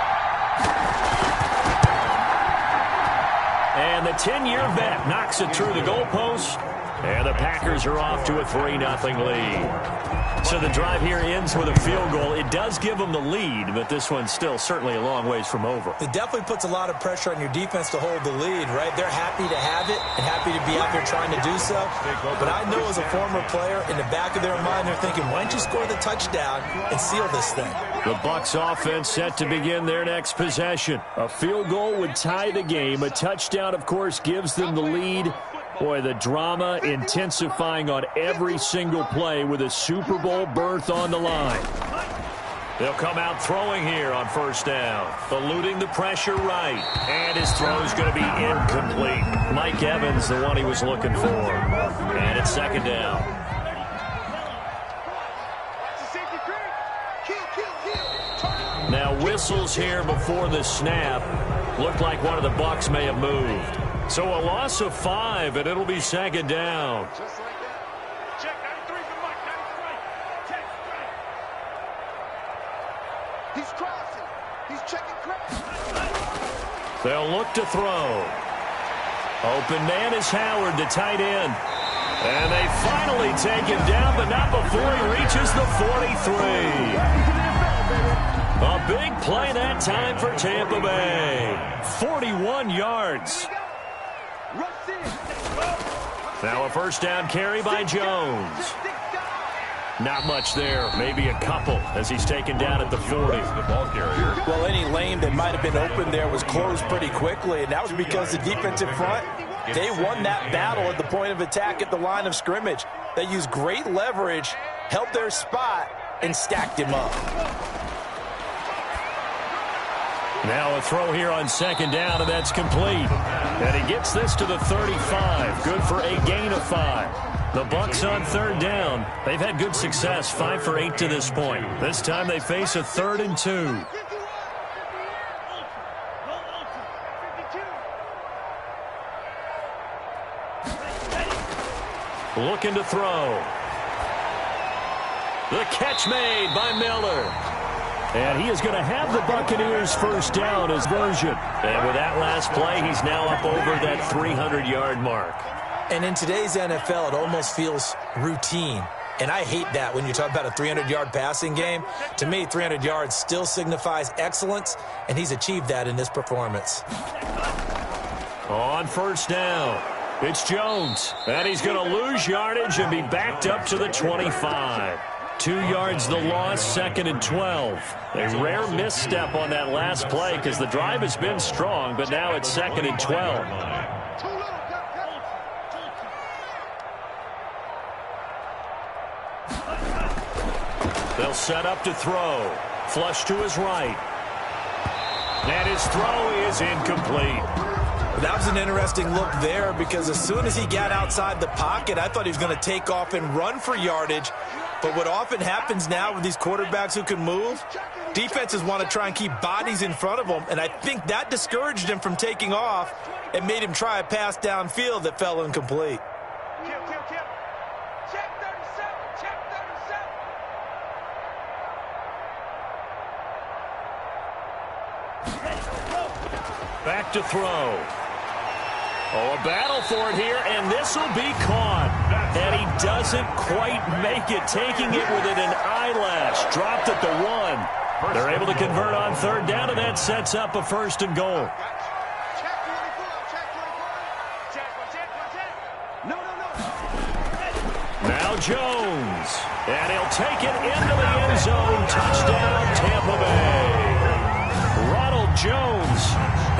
And the 10-year vet knocks it through the goalpost. And the Packers are off to a 3-0 lead. So the drive here ends with a field goal. It does give them the lead, but this one's still certainly a long ways from over. It definitely puts a lot of pressure on your defense to hold the lead, right? They're happy to have it and happy to be out there trying to do so. But I know as a former player, in the back of their mind, they're thinking, why don't you score the touchdown and seal this thing? The Bucs offense set to begin their next possession. A field goal would tie the game. A touchdown, of course, gives them the lead. Boy, the drama intensifying on every single play with a Super Bowl berth on the line. They'll come out throwing here on 1st down. Eluding the pressure right. And his throw's going to be incomplete. Mike Evans, the one he was looking for. And it's 2nd down. Now whistles here before the snap. Looked like one of the Bucs may have moved. So a loss of 5, and it'll be 2nd down. Just like that. Check 93 for Mike. 93. Check. He's crossing. He's checking cross. They'll look to throw. Open man is Howard, the tight end. And they finally take him down, but not before he reaches the 43. A big play that time for Tampa Bay. 41 yards. Now a 1st down carry by Jones. Not much there, maybe a couple as he's taken down at the 40. The ball carrier. Well, any lane that might have been open there was closed pretty quickly, and that was because the defensive front, they won that battle at the point of attack at the line of scrimmage. They used great leverage, held their spot, and stacked him up. Now a throw here on 2nd down, and that's complete. And he gets this to the 35. Good for a gain of 5. The Bucs on 3rd down. They've had good success, 5 for 8 to this point. This time they face a 3rd and 2. looking to throw. The catch made by Miller. And he is going to have the Buccaneers first down as version. And with that last play, he's now up over that 300-yard mark. And in today's NFL, it almost feels routine. And I hate that when you talk about a 300-yard passing game. To me, 300 yards still signifies excellence, and he's achieved that in this performance. On first down, it's Jones. And he's going to lose yardage and be backed up to the 25. 2 yards the loss, 2nd and 12. A rare misstep on that last play because the drive has been strong, but now it's 2nd and 12. They'll set up to throw. Flush to his right. And his throw is incomplete. That was an interesting look there because as soon as he got outside the pocket, I thought he was going to take off and run for yardage. But what often happens now with these quarterbacks who can move, defenses want to try and keep bodies in front of them, and I think that discouraged him from taking off and made him try a pass downfield that fell incomplete. Check 37, check 37. Back to throw. Oh, a battle for it here, and this will be caught. And he doesn't quite make it, taking it within an eyelash. Dropped at the 1. They're able to convert on third down, and that sets up a 1st and goal. Now Jones. And he'll take it into the end zone. Touchdown, Tampa Bay. Ronald Jones,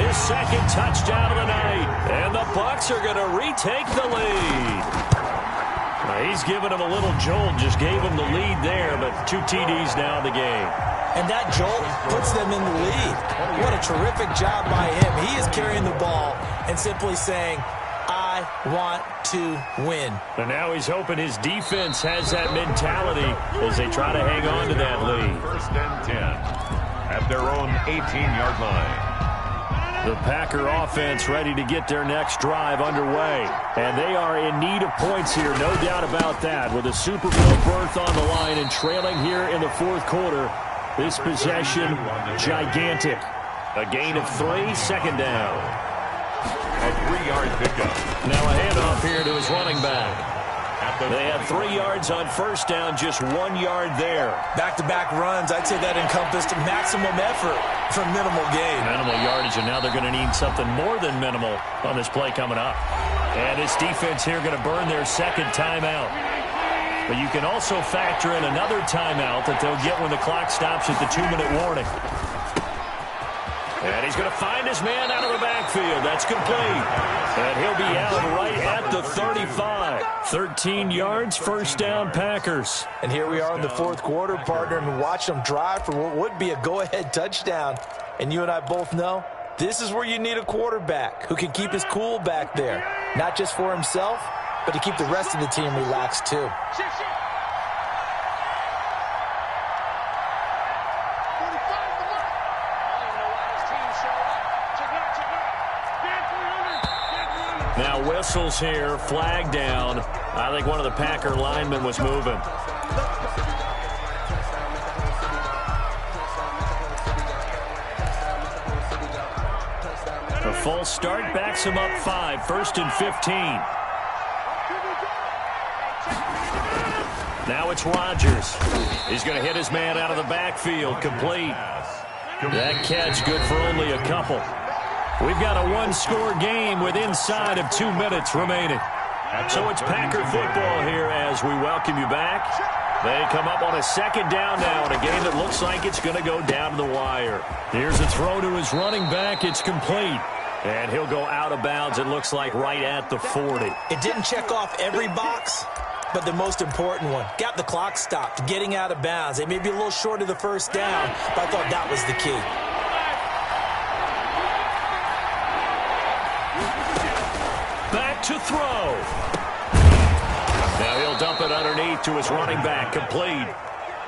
his 2nd touchdown of the night. And the Bucs are going to retake the lead. He's given him a little jolt, just gave him the lead there, but 2 TDs now in the game. And that jolt puts them in the lead. What a terrific job by him. He is carrying the ball and simply saying, I want to win. And now he's hoping his defense has that mentality as they try to hang on to that lead. 1st and 10 at their own 18-yard line. The Packer offense ready to get their next drive underway. And they are in need of points here, no doubt about that. With a Super Bowl berth on the line and trailing here in the 4th quarter, this possession gigantic. A gain of 3, 2nd down. A 3-yard pickup. Now a handoff here to his running back. They had 3 yards on first down, just 1 yard there. Back-to-back runs, I'd say that encompassed maximum effort for minimal gain. Minimal yardage, and now they're going to need something more than minimal on this play coming up. And this defense here going to burn their 2nd timeout. But you can also factor in another timeout that they'll get when the clock stops at the 2-minute warning. And he's going to find his man out of the backfield. That's complete. And he'll be out right at the 35. 13 yards, 1st down, Packers. And here we are in the 4th quarter, partner, and watch them drive for what would be a go-ahead touchdown. And you and I both know this is where you need a quarterback who can keep his cool back there. Not just for himself, but to keep the rest of the team relaxed too. Now whistles here, flag down. I think one of the Packer linemen was moving. A false start backs him up 5, 1st and 15. Now it's Rodgers. He's going to hit his man out of the backfield, complete. That catch good for only a couple. We've got a 1-score game with inside of 2 minutes remaining. So it's Packer football here as we welcome you back. They come up on a 2nd down now in a game that looks like it's going to go down to the wire. Here's a throw to his running back. It's complete. And he'll go out of bounds, it looks like, right at the 40. It didn't check off every box, but the most important one. Got the clock stopped, getting out of bounds. They may be a little short of the 1st down, but I thought that was the key. Back to throw. Now he'll dump it underneath to his running back, complete.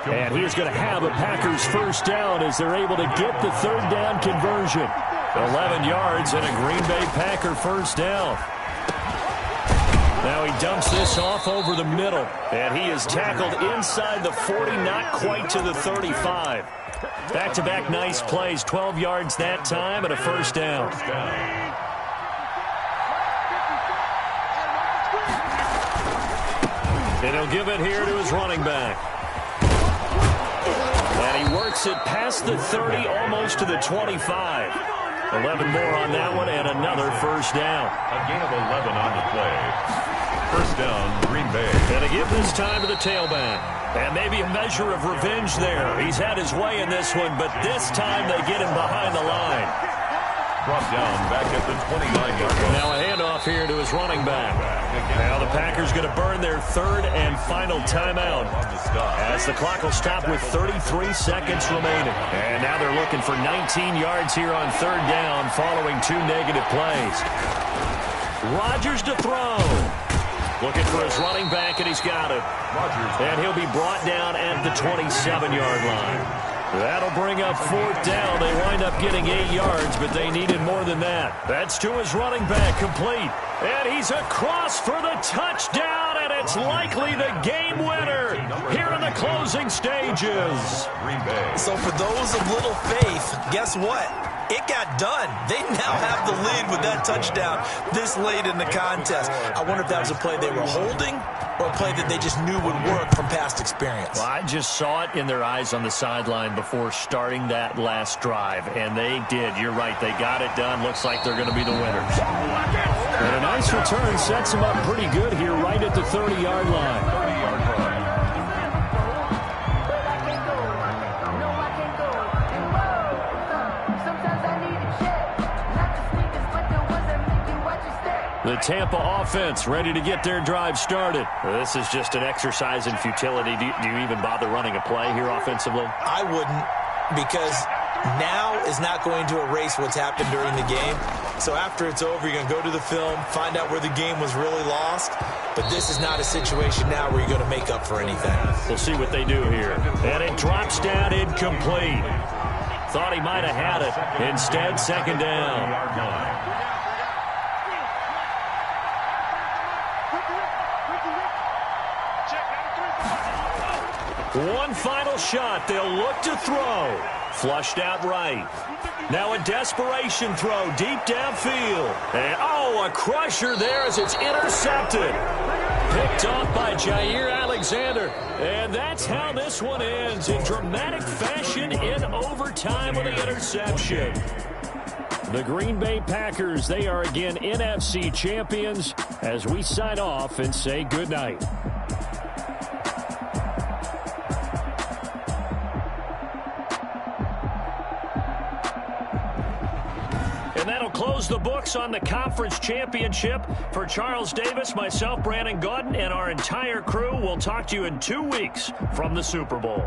And he is going to have a Packers 1st down as they're able to get the 3rd down conversion. 11 yards and a Green Bay Packer 1st down. Now he dumps this off over the middle. And he is tackled inside the 40, not quite to the 35. Back-to-back nice plays, 12 yards that time and a first down. And he'll give it here to his running back. And he works it past the 30, almost to the 25. 11 more on that one, and another first down. A gain of 11 on the play. First down, Green Bay. And to give this time to the tailback. And maybe a measure of revenge there. He's had his way in this one, but this time they get him behind the line. Brought down back at the 29-yard line. Now a handoff here to his running back. Now the Packers going to burn their third and final timeout as the clock will stop with 33 seconds remaining. And now they're looking for 19 yards here on third down following 2 negative plays. Rodgers to throw. Looking for his running back, and he's got it. And he'll be brought down at the 27-yard line. That'll bring up fourth down. They wind up getting 8 yards, but they needed more than that. That's to his running back, complete. And he's across for the touchdown, and it's likely the game winner here in the closing stages. So for those of little faith, guess what? It got done. They now have the lead with that touchdown this late in the contest. I wonder if that was a play they were holding or a play that they just knew would work from past experience. Well, I just saw it in their eyes on the sideline before starting that last drive, and they did. You're right. They got it done. Looks like they're going to be the winners. And a nice return sets them up pretty good here right at the 30-yard line. The Tampa offense ready to get their drive started. This is just an exercise in futility. Do you even bother running a play here offensively? I wouldn't, because now is not going to erase what's happened during the game. So after it's over, you're going to go to the film, find out where the game was really lost. But this is not a situation now where you're going to make up for anything. We'll see what they do here. And it drops down incomplete. Thought he might have had it. Instead, second down. One final shot. They'll look to throw. Flushed out right. Now a desperation throw deep downfield. And, a crusher there as it's intercepted. Picked off by Jair Alexander. And that's how this one ends in dramatic fashion in overtime with the interception. The Green Bay Packers, they are again NFC champions as we sign off and say goodnight. Close the books on the conference championship. For Charles Davis, myself, Brandon Gaudin, and our entire crew, we'll talk to you in 2 weeks from the Super Bowl.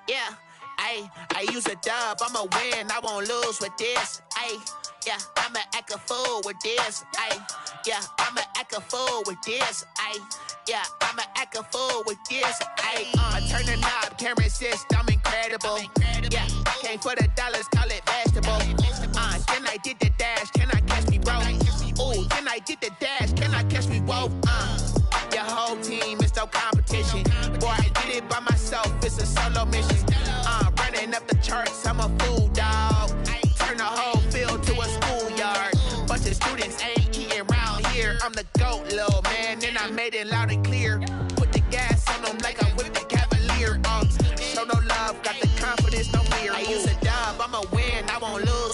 Yeah, I use a dub, I'ma win, I won't lose with this. Yeah, I'ma act a fool with this. Yeah, I'ma act a fool with this. Yeah, I'ma act a fool with this. Turn the knob, can't resist, I'm incredible. Yeah, came for the dollars, call it vegetable. Then I did the dash, can I catch me, bro? Ooh, then I did the dash, can I catch me, whoa? Your whole team is no competition. Boy, I did it by myself, it's a solo mission. Running up the charts, I'm a fool, dog. Turn the whole field to a schoolyard. Bunch of students ain't eating around here. I'm the GOAT, little man, and I made it loud and clear. Put the gas on them like I'm with the Cavalier. Show no love, got the confidence, no fear. I use a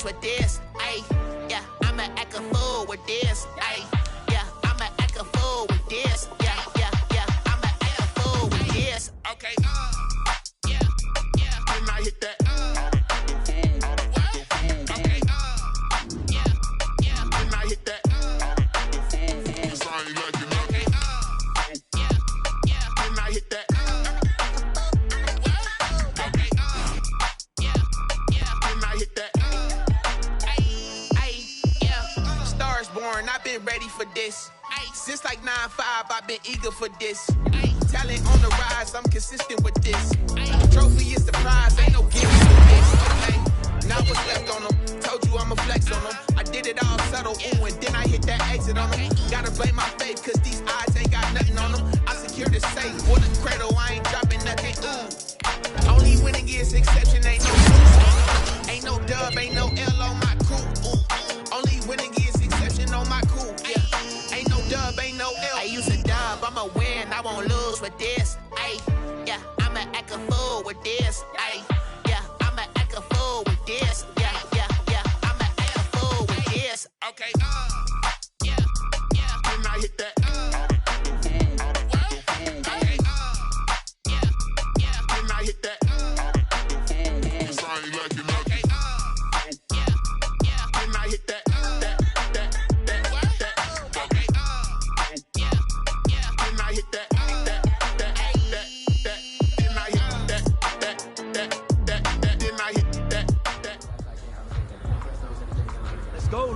lose with this. Ay, yeah, I'ma act a fool with this. Ay, yeah, I'ma act a fool with this. Yeah, I'ma act a fool with this. Okay, yeah, when I hit that. Okay, yeah, when I hit that. It's I ain't like it. Okay, yeah, when I hit that. Okay, yeah, when I hit that. Ay, yeah, Stars born, I've been ready for this. Since like 9-5, I've been eager for this. Talent on the rise, I'm consistent with this. Trophy is the prize, ain't no giving with this. Okay, now what's left on them? Told you I'ma flex on them. I did it all subtle, ooh, and then I hit that exit on them. Gotta blame my faith, cause these odds ain't got nothing on them. I secure the safe, for the cradle, I ain't dropping nothing, ooh. Only winning is exception, ain't no lose. Ain't no dub, ain't no L on my crew, ooh. Only winning is exception on my crew, yeah. Ain't no dub, ain't no L. I use a dub, I'ma win, I won't lose with this. Ay, yeah, I'ma act a fool with this. Ay, yeah, I'ma act a fool with this. Yeah, I'ma act a fool with this. Okay, yeah, when I hit that. Okay, yeah, when I hit that. It's I ain't like it. Okay, yeah, when I hit that.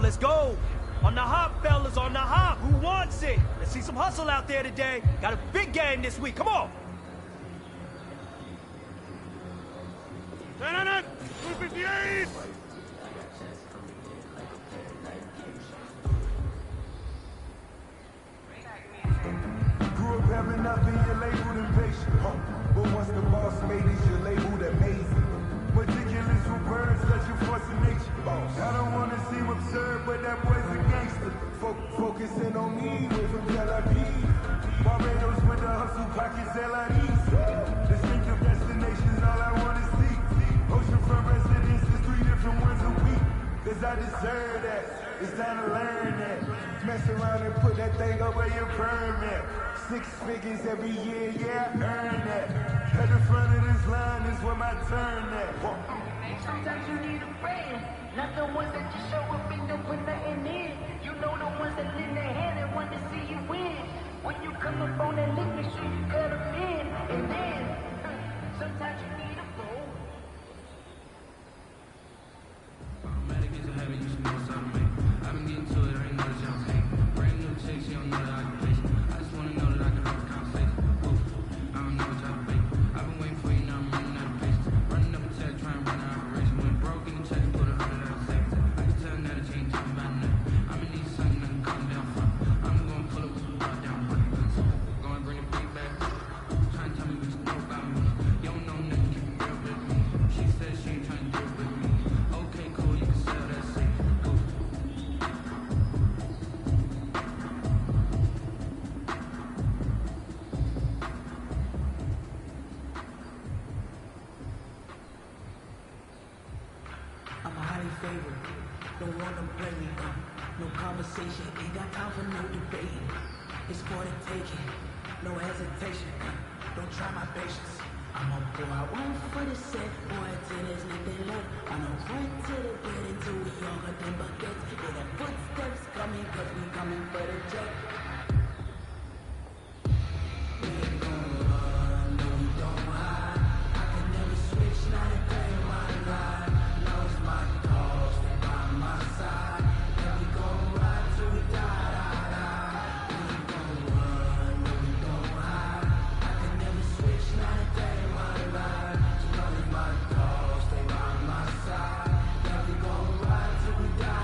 Let's go. On the hop, fellas, on the hop. Who wants it? Let's see some hustle out there today. Got a big game this week. Come on. Grew up having nothing, you're labeled impatient. But once the boss made it, you're labeled amazing. Meticulous with words, such a force of nature. I don't wanna seem absurd, but that boy's a gangster. Focusing on me, way from Tel Aviv. Barbados with the hustle, pockets LIDs. Distinctive destinations, all I wanna see. Oceanfront residences, 3 different ones a week. Cause I deserve that, it's time to learn that. Mess around and put that thing over your permit. 6 figures every year, yeah, I earn that. At the front of this line is where my turn at. Sometimes you need a friend, not the ones that just show up and don't put nothing in. You know the ones that lend their hand and want to see you win. When you come up on that lick, make sure you cut them in. And then, sometimes you need a fool. Automatic is a habit, you should know what's out of me. I've been getting to it, I ain't know that y'all hate. Brand new chick, she don't know the occupation. I just wanna know that I can have a conversation. Ooh, I don't know what y'all fake. I've been waiting for you, now I'm running out of patience. Running up a check, trying to run an operation. Went broke in the check, put 100 out of savings. I can tell now that you ain't talking about nothing. I'm gonna need something that can calm down from. I'm gonna pull up with the bar down front. Gonna bring the beat back. Trying to tell me what you know about me. You don't know nothing, keep it real with me. She said she ain't trying to deal with me. Okay, cool, you can sell that shit. Cool. I'm highly favored, don't wanna play me, no conversation, ain't got time for no debating. It's for the taking, no hesitation, don't try my patience. I'm a pour out one for the set, boy, till there's nothing left. I'm a run to the bed until we all got them buckets. Hear the footsteps coming, cause we coming for the check. We ain't gonna run, no we don't hide. I can never switch, not a day in my life. Lost my cause, stay by my side. And we gon' ride till we die. We ain't gonna run, no we don't hide. I can never switch, not a day in my life. So lost my cause, stay by my side. And we gon' ride till we die.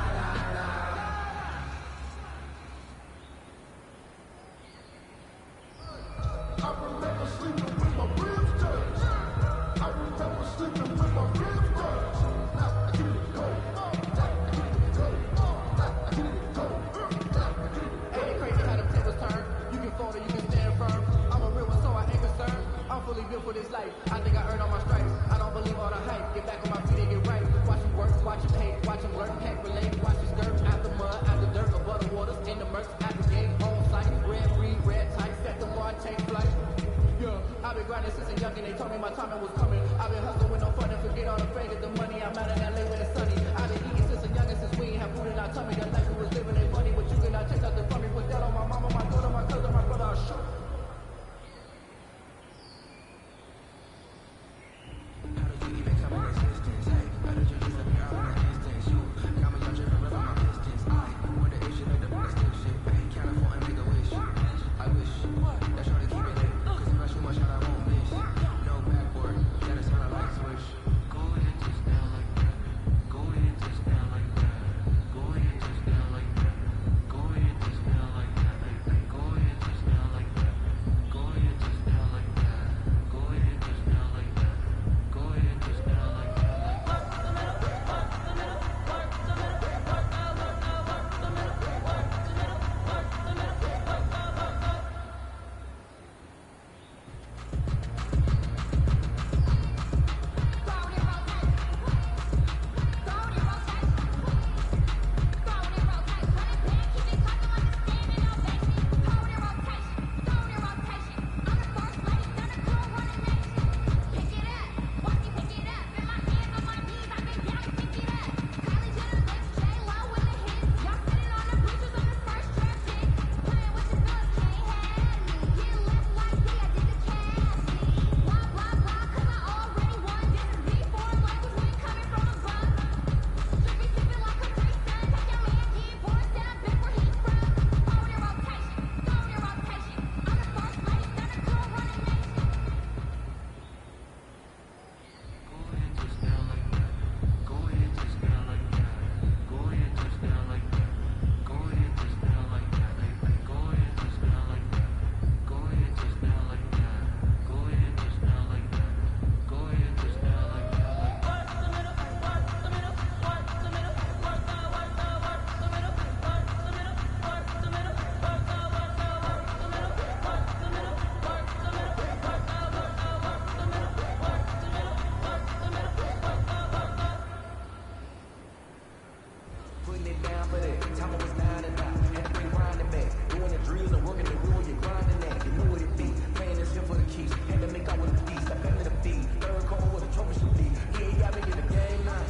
Putting it down for that. Time I was down and out. Had to bring grinding back. Doing the drills and working the wheel, you're grinding that. You know what it be. Playing this here for the keys. Had to make out with the beast. I been to the feed. Third call with a trophy should be. Yeah, got me in the game now.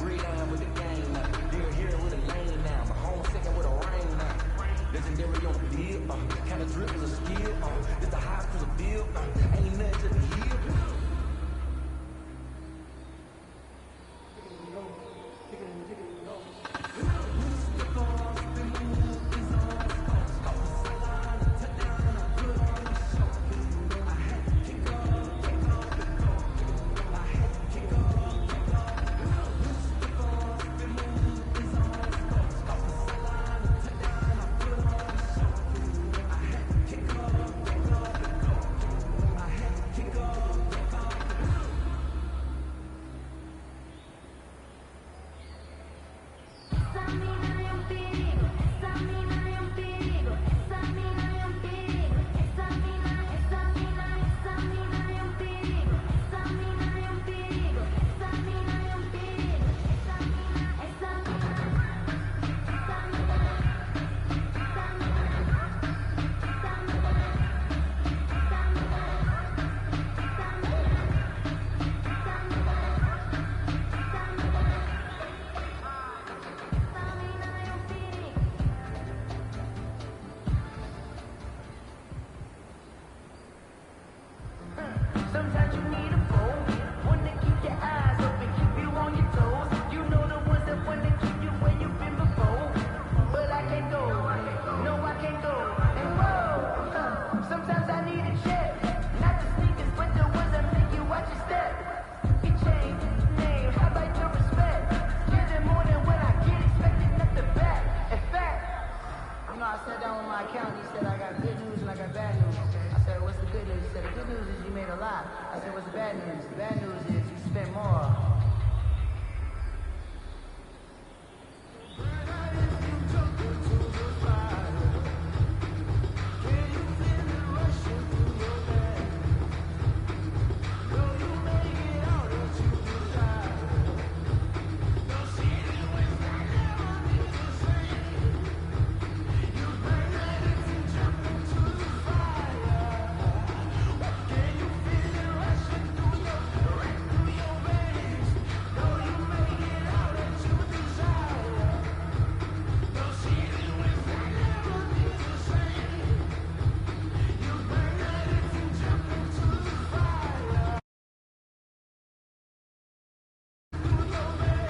Green line with the game now. Dear here with a lane now. My home second with a rain now. Legendary on the field. Kind of drip is a skill. This the highest cruise a bill. Ain't nothing to the hill.